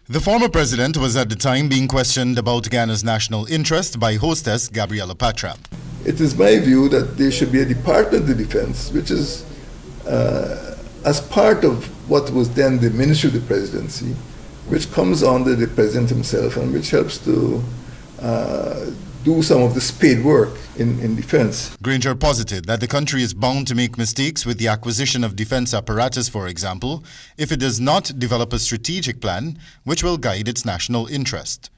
The former president was at the time being questioned about Ghana's national interest by hostess Gabriela Patra. It is my view that there should be a Department of Defense, which is as part of what was then the Ministry of the Presidency, which comes under the President himself and which helps to do some of the spade work in defense. Granger posited that the country is bound to make mistakes with the acquisition of defense apparatus, for example, if it does not develop a strategic plan which will guide its national interest.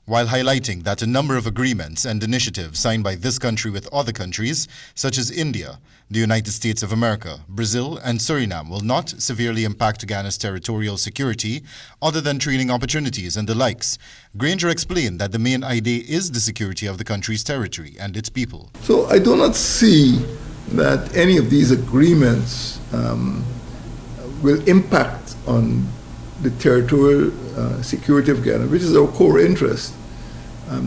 While highlighting that a number of agreements and initiatives signed by this country with other countries, such as India, the United States of America, Brazil, and Suriname, will not severely impact Ghana's territorial security other than training opportunities and the likes, Granger explained that the main idea is the security of the country's territory and its people. So I do not see that any of these agreements will impact on the territorial security of Ghana, which is our core interest.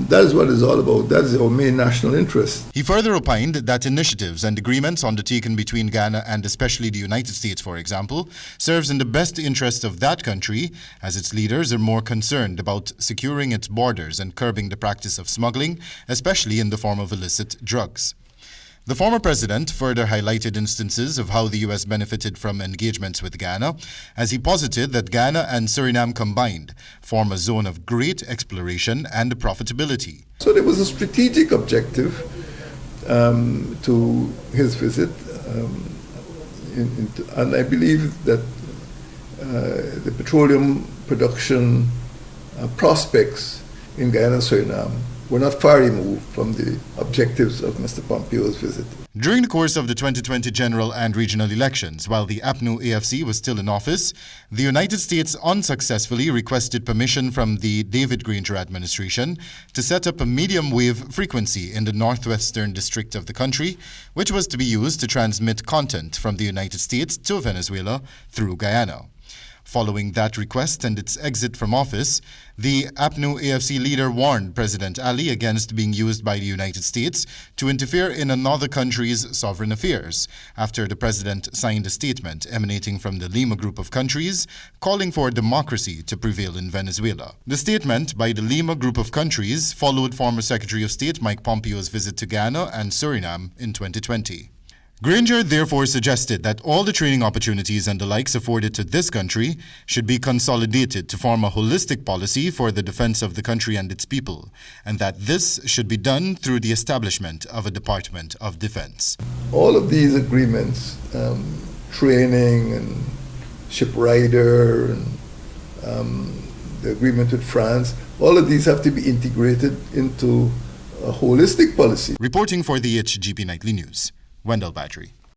That is what it's all about. That is our main national interest. He further opined that initiatives and agreements undertaken between Ghana and especially the United States, for example, serves in the best interest of that country, as its leaders are more concerned about securing its borders and curbing the practice of smuggling, especially in the form of illicit drugs. The former president further highlighted instances of how the U.S. benefited from engagements with Ghana, as he posited that Ghana and Suriname combined form a zone of great exploration and profitability. So there was a strategic objective to his visit, and I believe that the petroleum production prospects in Ghana and Suriname were not far removed from the objectives of Mr. Pompeo's visit. During the course of the 2020 general and regional elections, while the APNU AFC was still in office, the United States unsuccessfully requested permission from the David Granger administration to set up a medium wave frequency in the northwestern district of the country, which was to be used to transmit content from the United States to Venezuela through Guyana. Following that request and its exit from office, the APNU AFC leader warned President Ali against being used by the United States to interfere in another country's sovereign affairs, after the president signed a statement emanating from the Lima Group of countries calling for democracy to prevail in Venezuela. The statement by the Lima Group of countries followed former Secretary of State Mike Pompeo's visit to Ghana and Suriname in 2020. Granger therefore suggested that all the training opportunities and the likes afforded to this country should be consolidated to form a holistic policy for the defense of the country and its people, and that this should be done through the establishment of a Department of Defense. All of these agreements, training and shipwrighter and the agreement with France, all of these have to be integrated into a holistic policy. Reporting for the HGP Nightly News, Wendell Badri.